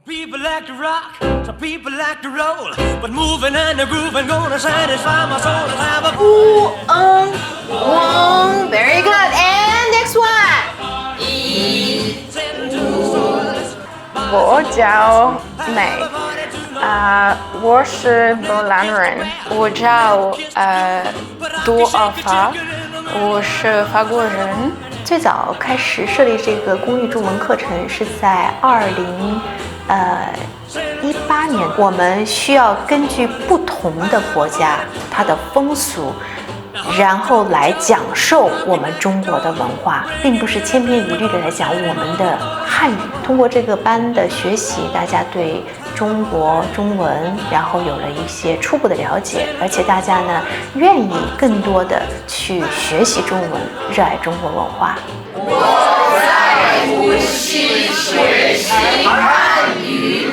People like to rock, some people like to roll, but moving and the grooving gonna satisfy my soul. Have a Very good. And next one. 我叫美，我是荷兰人。我叫多尔法，我是法国人。最早开始设立这个公益中文课程是在2018年，我们需要根据不同的国家它的风俗，然后来讲授我们中国的文化，并不是千篇一律的来讲我们的汉语。通过这个班的学习，大家对中国中文然后有了一些初步的了解，而且大家呢愿意更多的去学习中文，热爱中国文化。我在无锡学习汉语。